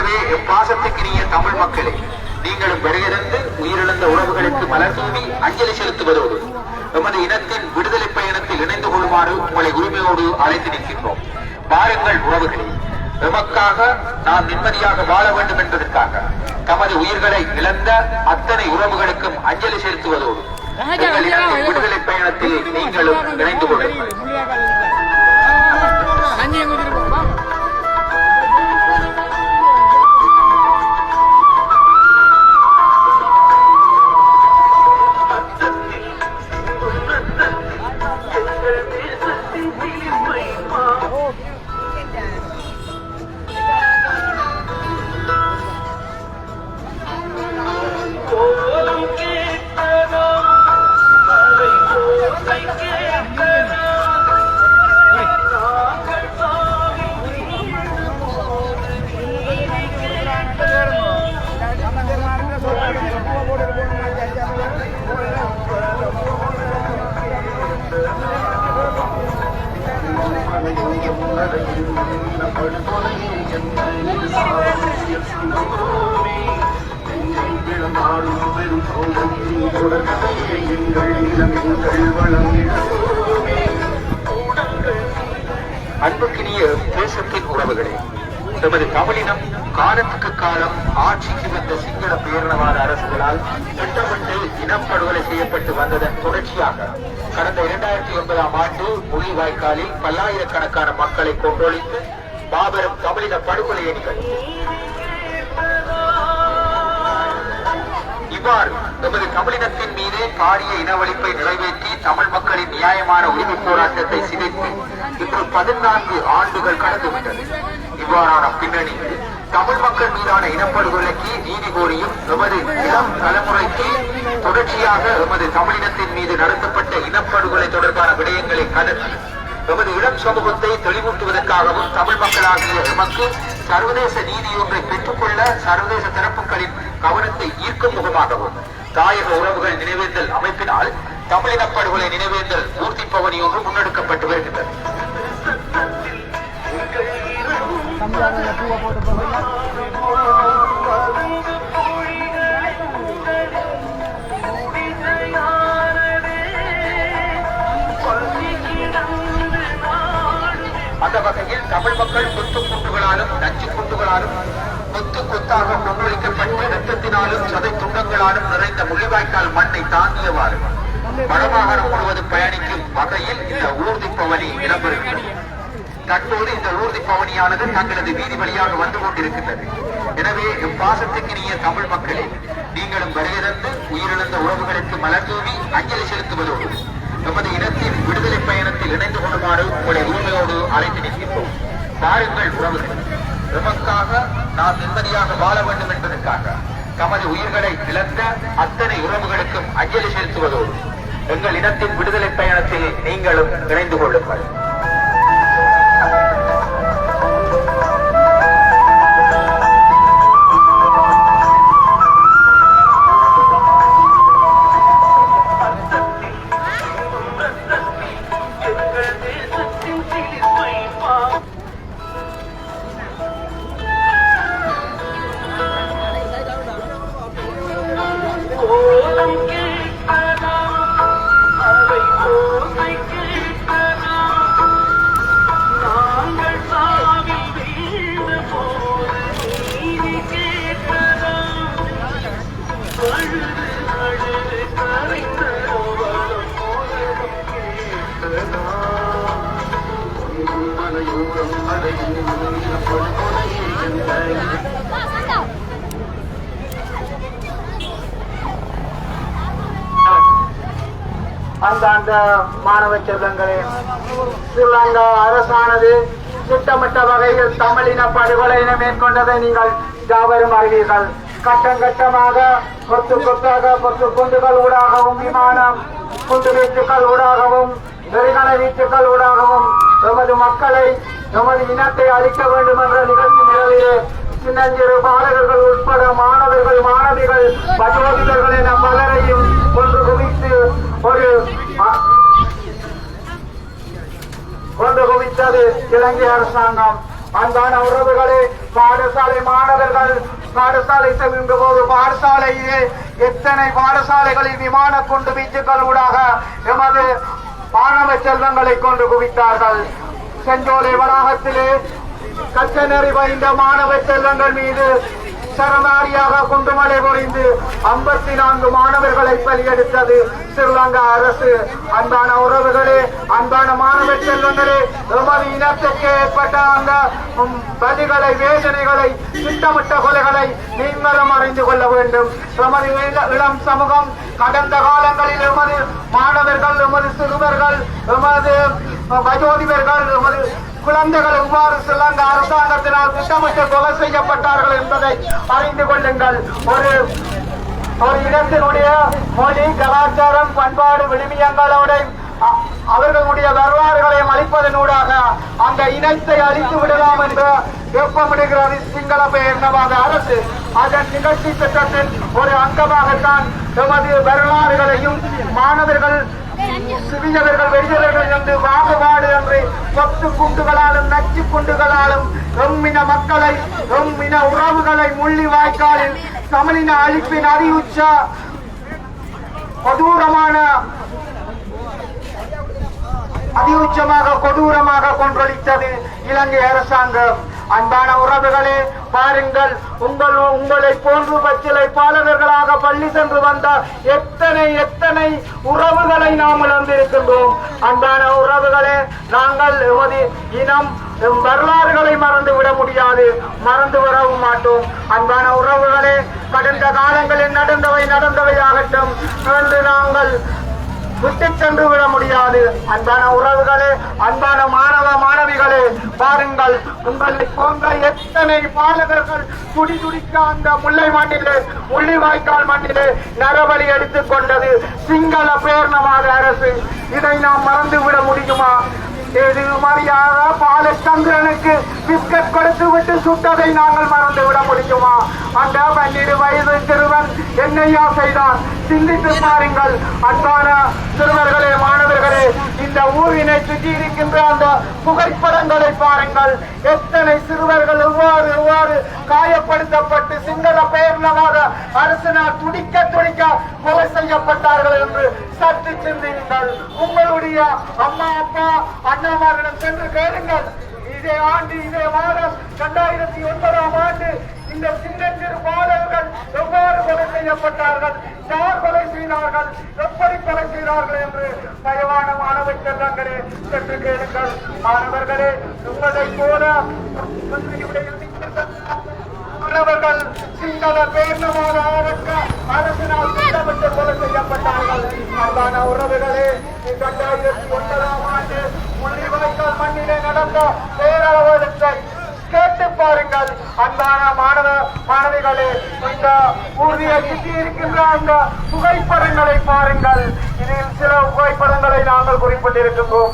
எனவே பாசத்துக்கினிய தமிழ் மக்களே, நீங்களும் வருகிறது உயிரிழந்த உறவுகளுக்கு மலர் தூவி அஞ்சலி செலுத்துவதோடு எமது இனத்தின் விடுதலை பயணத்தில் இணைந்து கொள்ளுமாறு உங்களை உரிமையோடு அழைத்து நிற்கின்றோம். வாருங்கள் உறவுகளே, எமக்காக நாம் நிம்மதியாக வாழ வேண்டும் என்பதற்காக தமது உயிர்களை இழந்த அத்தனை உறவுகளுக்கும் அஞ்சலி செலுத்துவதோடு விடுதலை பயணத்தில் நீங்களும் இணைந்து கொள்ளுங்கள். அன்புக்கினிய தேசத்தின் உறவுகளே, நமது தமிழினம் காலத்துக்கு காலம் ஆட்சிக்கு வந்த சிங்கள பேரினவாத அரசுகளால் திட்டமிட்டு இனப்படுகொலை செய்யப்பட்டு வந்ததன் தொடர்ச்சியாக கடந்த 2009ஆம் ஆண்டு முள்ளிவாய்க்காலில் பல்லாயிரக்கணக்கான மக்களை கொன்றொழித்து மாபெரும் தமிழின படுகொலை அணிகள். இவ்வாறு நமது தமிழினத்தின் மீது பாரிய இனவழிப்பை நிறைவேற்றி தமிழ் மக்களின் நியாயமான உரிமை போராட்டத்தை சிதைத்து இன்று 14 ஆண்டுகள் கடந்துவிட்டது. இவ்வாறான பின்னணியில் தமிழ் மக்கள் மீதான இனப்படுகொலைக்கு நீதி கோரியும் எமது இளம் தலைமுறைக்கு தொடர்ச்சியாக எமது தமிழினத்தின் மீது நடத்தப்பட்ட இனப்படுகொலை தொடர்பான விடயங்களை கடந்து எமது இளம் சமூகத்தை தெளிவூட்டுவதற்காகவும் தமிழ் மக்களாகிய எமக்கு சர்வதேச நீதி ஒன்றை பெற்றுக்கொள்ள சர்வதேச தரப்புகளின் கவனத்தை ஈர்க்கும் முகமாகவும் தாயக உறவுகள் நினைவேந்தல் அமைப்பினால் தமிழினப்படுகொலை நினைவேந்தல் ஊர்தி பவனி ஒன்று முன்னெடுக்கப்பட்டு வருகின்றது. அந்த வகையில் தமிழ் மக்கள் கொத்து குண்டுகளாலும் நச்சு குண்டுகளாலும் கொத்து கொத்தாக கொன்றொழிக்கப்பட்டு இரத்தத்தினாலும் சதை துண்டங்களாலும் நிறைந்த முள்ளிவாய்க்கால் மண்ணை தாங்கியவாறு வடமாகாணம் முழுவதும் பயணிக்கும் வகையில் இந்த ஊர்தி பவனி இடம்பெறுகிறது. தற்போது இந்த ஊர்தி பவனியானது தங்களது வீதி வழியாக வந்து கொண்டிருக்கின்றது. எனவே பாசத்துக்கினிய தமிழ் மக்களே, நீங்களும் வருகிறது உயிரிழந்த உறவுகளுக்கு மலர் தூவி அஞ்சலி செலுத்துவதோடு நமது இனத்தின் விடுதலை பயணத்தில் இணைந்து கொள்ளுமாறு உங்களை உரிமையோடு அழைத்து நிற்கின்றோம். பாருங்கள் உறவுகள், எமக்காக நாம் நிம்மதியாக வாழ வேண்டும் என்பதற்காக தமது உயிர்களை இழந்த அத்தனை உறவுகளுக்கும் அஞ்சலி செலுத்துவதோடு எங்கள் இனத்தின் விடுதலை பயணத்தில் நீங்களும் இணைந்து கொள்ளுங்கள். அந்தாண்ட மாணவ செல்வங்களே, ஸ்ரீலங்கா அரசானது திட்டமிட்ட வகையில் தமிழின படுகொலையினை மேற்கொண்டதை நீங்கள் யாவரும் அறிவீர்கள். கட்டம் கட்டமாக கொத்து கொத்தாக கொத்து குண்டுகள் ஊடாகவும் விமானம் குண்டு வீச்சுக்கள் ஊடாகவும் வெறிகண வீச்சுக்கள் ஊடாகவும் எமது மக்களை எமது இனத்தை அழிக்க வேண்டும் என்ற நிகழ்ச்சி நிலையிலே சின்னஞ்சிறு பாடகர்கள் உட்பட மாணவர்கள் மாணவிகள் பஜோதிகர்கள் என பலரையும் கொன்று குவித்து கொண்டு குவித்தது இலங்கை அரசாங்கம். அன்பான உறவுகளே, பாடசாலை மாணவர்கள் பாடசாலை செல்கின்ற போது பாடசாலையிலே எத்தனை பாடசாலைகளில் விமான குண்டு வீச்சுக்கள் ஊடாக எமது மாணவ செல்வங்களை கொண்டு குவித்தார்கள். செஞ்சோலை வளாகத்திலே கச்சநெறி வைந்த மாணவ செல்வங்கள் மீது சரமாரியாக குண்டுமலை பொழிந்து 54 மாணவர்களை பலியெடுத்தது ஸ்ரீலங்கா அரசு. அன்பான உறவுகளே, அன்பான மாணவ செல்வங்களே, எமது இனத்துக்கு ஏற்பட்ட அந்த பலிகளை, வேதனைகளை, திட்டமிட்ட கொலைகளை நீங்களும் அறிந்து கொள்ள வேண்டும். எமது இளம் சமூகம் கடந்த காலங்களில் எமது மாணவர்கள், எமது சிறுவர்கள், எமது வயோதிபர்கள், எமது குழந்தைகள் எவ்வாறு ஸ்ரீலங்கா அரசாங்கத்தினால் திட்டமிட்டு கொலை செய்யப்பட்டார்கள் என்பதை அறிந்து கொள்ளுங்கள். ஒரு இடத்தினுடைய மொழி, கலாச்சாரம், பண்பாடு, விழுமியங்களோட அவர்களுடைய வரலாறுகளை அளிப்பதனூடாக அந்த இனத்தை அழித்து விடலாம் என்று வெப்பமிடுகிறது சிங்கள பேரினவாத அரசு. அதன் நிகழ்ச்சி திட்டத்தின் ஒரு அங்கமாகத்தான் எமது வரலாறுகளையும் மாணவர்கள், சிறியவர்கள், வெறியவர்கள் என்று பாகுபாடு என்று கொத்து குண்டுகளாலும் நச்சு குண்டுகளாலும் எம்மின மக்களை, எம்மின உறவுகளை முள்ளி வாய்க்காலில் தமிழின அழிப்பின் அதியுச்ச கொடூரமாக கொன்றொழித்தது இலங்கை அரசாங்கம். அன்பான உறவுகளே, பாருங்கள், உங்களை போன்று பச்சிலைப்பாளர்களாக பள்ளி சென்று வந்த எத்தனை உறவுகளை நாம் இழந்திருக்கின்றோம். அன்பான உறவுகளே, நாங்கள் எமது இனம் வரலாறுகளை மறந்து விட முடியாது, மறந்து வரவும் மாட்டோம். அன்பான உறவுகளே, கடந்த காலங்களில் நடந்தவையாகட்டும் என்று நாங்கள் விட்டு சென்று விட முடியாது. அன்பான உறவுகளே, அன்பான மாணவ மாணவிகளே, பாருங்கள், உங்களை போன்ற எத்தனை பாலகர்கள் துடிதுடிக்க அந்த முல்லை மண்ணிலே, முள்ளிவாய்க்கால் மண்ணிலே நரபலி எடுத்துக் கொண்டது சிங்கள பேரினவாத அரசு. இதை நாம் மறந்து விட முடியுமா? இது மாதிரியாக பாலச்சந்திரனுக்கு பிஸ்கட் கொடுத்து விட்டு சுட்டதை நாங்கள் மறந்து விட முடியுமா? அந்த 12 வயது சிறுவன் என்னையா செய்தான்? சிந்தித்து பாருங்கள். அன்பான சிறுவர்களே, மாணவர்களே, இந்த ஊரினை சுற்றி இருக்கின்ற அந்த புகைப்படங்களை பாருங்கள். எத்தனை சிறுவர்கள் எவ்வாறு காயப்படுத்தப்பட்டு சிங்கள பேரினவாத அரசினால் துடிக்க கொலை செய்யப்பட்டார்கள் என்று சற்று சிந்தியுங்கள். உங்களுடைய அம்மா, அப்பா, அண்ணாமாரிடம் சென்று கேளுங்கள். இதே மாதம் 2009ஆம் ஆண்டு இந்த சின்னஞ்சிறு பாலகர்கள் எவ்வாறு கொலை செய்யப்பட்டார்கள், யார் கொலை செய்தார்கள், எப்படி கொலை செய்தார்கள் என்று தயவான மாணவ செல்வங்களே சென்று கேளுங்கள். மாணவர்களே, உங்களை போல மாணவர்கள் சிங்கள பேரினவாத அரசினால் திட்டமிட்டு கொலை செய்யப்பட்டார்கள். அன்பான உறவுகளே, 2009ஆம் ஆண்டு முள்ளிவாய்க்கால் மண்ணிலே நடந்த பேரளவெடுப்பை கேட்டு பாருங்கள். அன்பான மாணவ மாணவிகளே, இந்த ஊதியை சுற்றி இருக்கின்ற அந்த புகைப்படங்களை பாருங்கள். இதில் சில புகைப்படங்களை நாங்கள் குறிப்பிட்டிருக்கின்றோம்.